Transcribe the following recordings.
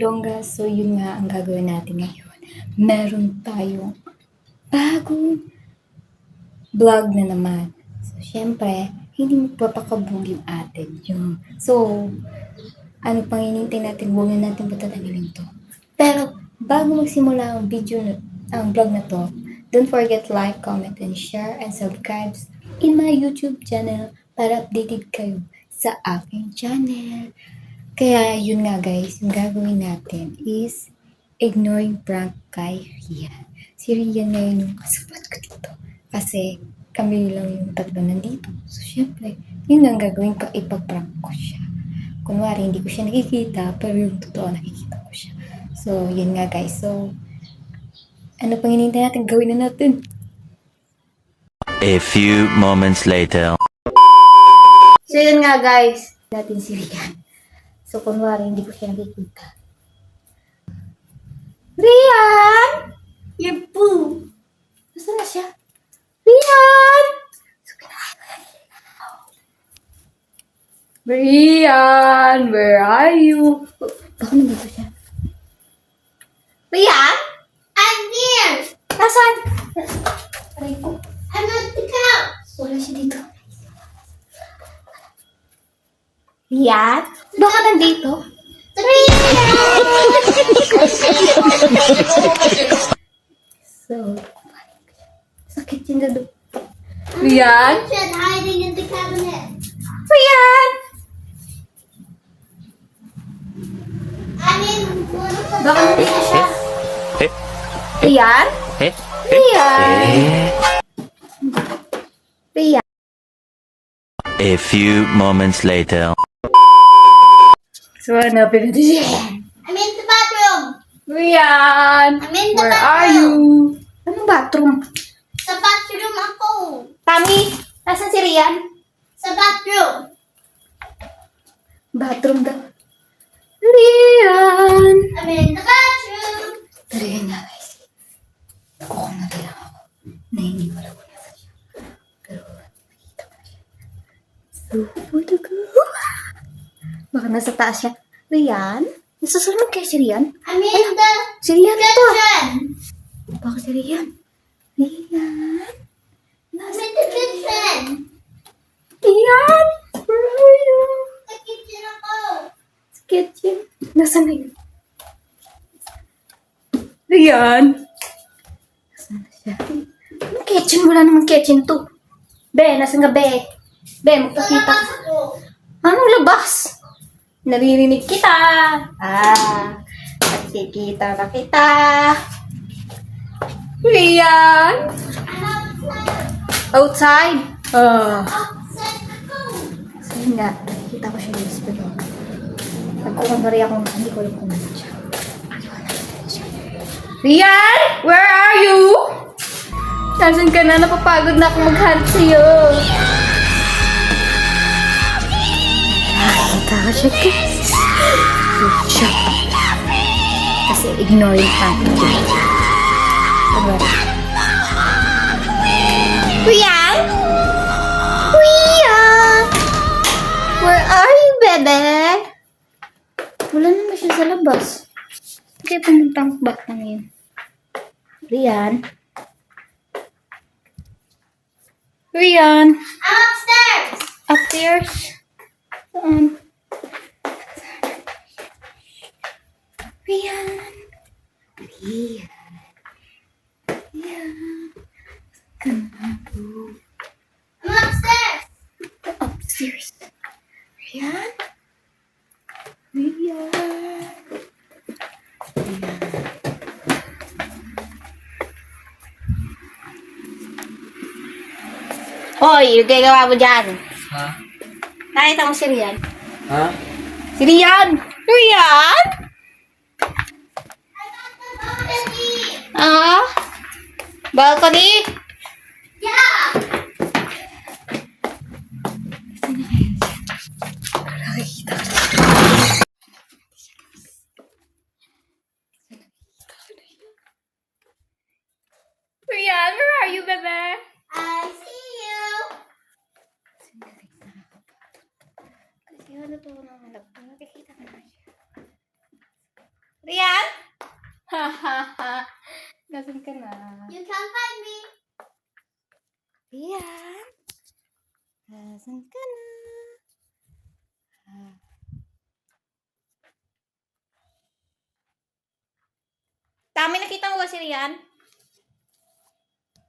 Longga. So, yun nga ang gagawin natin ngayon. Meron tayong bagong vlog na naman. So, syempre, hindi magpapakabugin atin yung... So, ano pang hinintay natin, huwag na natin patatagalin to. Pero, bago magsimula ang video na, ang vlog na to, don't forget like, comment, and share, and subscribe in my YouTube channel para updated kayo sa aking channel. Kaya, yun nga guys, yung gagawin natin is ignoring prank kay Rian. Si Rian ngayon yung kasupat ko dito. Kasi, kami lang yung tatlo nandito. So, syempre, yun ang gagawin ko, ipaprank ko siya. Kunwari, hindi ko siya nakikita, pero yung totoo, nakikita ko siya. So, yun nga guys. So, ano pang hinihintay natin? Gawin na natin. A few moments later. So, yun nga guys. Natin si Rian. So, kunwari, hindi ko siya nakikita. Rian! Yepu! Nasaan na siya? Rian! Rian! Where are you? Baka nandito siya. Rian? I'm here. Nasaan? Aray ko. I'm at the couch. Wala siya dito. Rian? Baka nandito? So, sakit yung dado. Rian? She's hiding in the cabinet. Rian! I'm in one of the. Baka nandito siya. Eh? Rian? Eh? Rian? Rian? A few moments later. So, hanapin natin siya. I'm in the bathroom. Rian! I'm in the Where are bathroom. you? Anong bathroom? Sa bathroom ako. Tami, nasan si Rian? Sa bathroom. Bathroom daw. Rian! I'm in the bathroom. Pero yun nga guys. Kukumati lang ako. Naniniwala ko nasa siya. Pero nakita ko na siya. So, puto ko. Baka nasa taas siya. Rian? Nasusunod kaya si Rian? I'm in the Si Rian ito. kitchen. Baka si Rian. Rian? I'm in the kitchen. Rian? Where are you? Sa kitchen ako. Sa kitchen. Nasaan na yun? Rian? Nasaan na siya? Anong kitchen? Wala namang kitchen to. Be, nasaan ka be? Be, Sa magpakita. labas ako. Anong labas? Naririnig kita. Nakikita na kita. Rian? I'm outside. Outside? Outside ako. So yun nga, nakikita ko siya dito sa pero nagkukunwari ako, hindi ko alam kung ano siya. Rian? Where are you? Nasaan ka na? Napapagod na ako maghanap sa'yo. Nakikita ko siya guys. Good job. Kasi ignore yung pangit. Rian? Rian? Where are you, bebe? Wala naman siya sa labas. Kaya pumuntang back na ngayon. Rian? Rian? I'm upstairs. Upstairs? Saan? Rian? Rian? Rian? Come on, boo. I'm upstairs. Upstairs. Rian? Rian? Hoy, yung gagawa mo dyan. Ha? Nakita mo si Rian? Ha? Si Rian! Rian? Balcony. Ah? Balcony? Yeah. Nakikita ko. Rian, where are you, bebe? I see you. Kasi ano to naman ako. Nakikita ko na siya. Rian? Ha ha ha. Nasaan ka na? You can't find me. Rian? Nasaan ka na? Tami, nakita mo ba si Rian?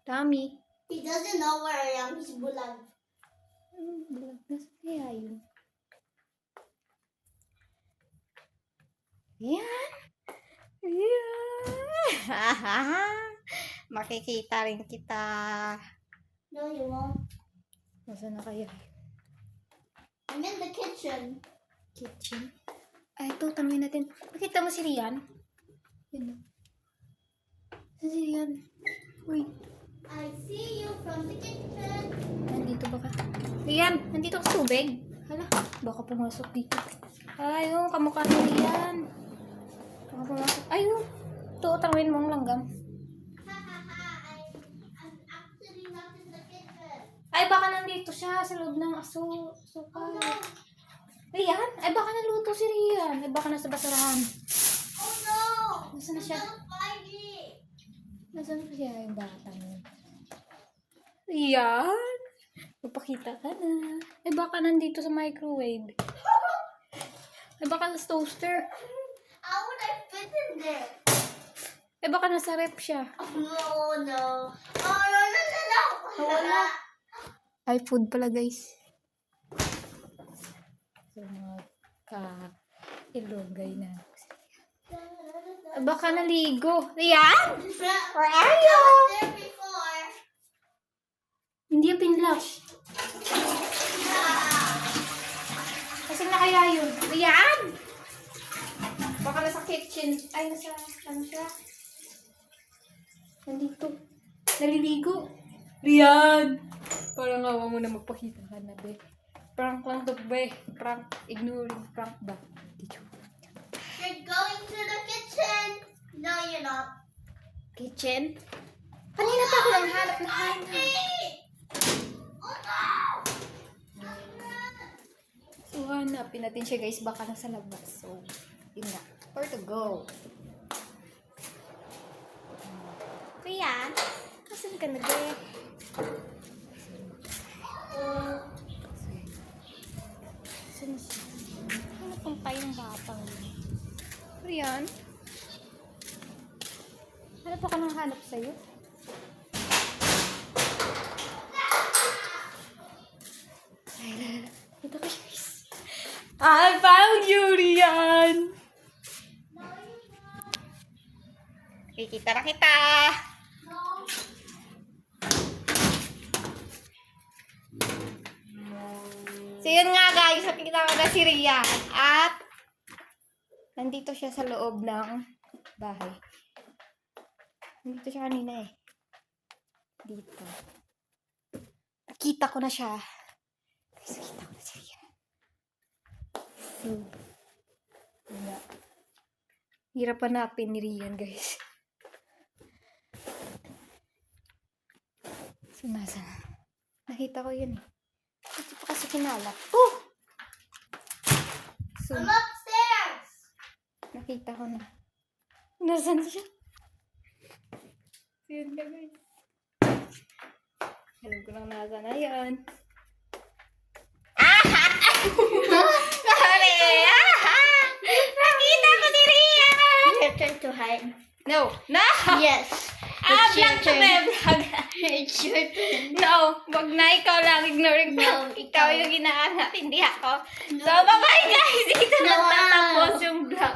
Tami. He doesn't know where I am. He's bulag. Bulag na sa kaya yun. Yan! Yan! Makikita rin kita. No, you won't. Nasaan na kaya yun? I'm in the kitchen. Kitchen? Ay, ito, tanungin natin. Nakita mo si Rian? Yun. Saan si Rian? Uy, I see you from the kitchen. nandito ba ka? Rian, nandito ka sa tubig? Hala, baka pumasok dito. Ayun, kamukha ni Rian. Baka pumasok. Ayun. Ito, tanungin mo ang langgam. Ha ha ha. I'm actually not in the kitchen. Ay, baka nandito siya sa loob ng suka. Oh no. Rian? Ay, baka naluto si Rian. Ay, baka nasa basurahan. Oh no. Nasaan na siya? Don't find me. Nasaan pa siya yung bata mo? Rian? Magpakita ka na. Ay, baka nandito sa microwave. Ay, baka sa toaster. How would I fit in there? Ay, baka nasa rep siya. No, no. Oh, no, no, no, no. Wala. Ay, food pala, guys. So, ilogay na. Ay, baka naligo. Rian? Where are you? There before. Hindi yung pinlash. Kasi na kaya yun? Rian? Baka nasa kitchen. Ay, nasa, ano siya? Nandito. Naliligo. Rian! Parang awa mo na magpakita ka na, be. Prank lang to, be. Prank. Ignoring prank ba? You're going to the kitchen. No, you're not. Kitchen? Kanina pa ako lang hanap na hanap. Oh no! So, hanapin natin siya, guys. Baka nasa labas. So, yun na. Where to go? Kuya, kasan ka na, be? Saan siya? Ano pang tayong batang yun? Rian? Ano pa ka nang hanap sa'yo? Ay, ito ka, guys. I found you, Rian! Kikita na kita! No. So, yun nga, guys. Nakikita ko na si Rian. At, nandito siya sa loob ng bahay. Nandito siya kanina eh. Dito. Nakita ko na siya. Guys, nakita ko na si Rian. So, yun nga. Hirap hanapin ni Rian, guys. So, nasa? Nakita ko yun eh. Ito pa kasi kinalap. Oh! So, I'm upstairs. nakita ko na. Nasaan siya? So, yun ka, guys. Alam ko lang nasaan na yan. Sorry! Nakita ko si Rian! Your turn to hide. No! No! Yes. Ah, It's your vlog to turn. me, vlog. It's your turn. No, wag na, ikaw lang. Ignoring ko. No, Ikaw ikaw. yung ginahanap, hindi ako. So, bye-bye guys! Dito No, nagtatapos yung vlog.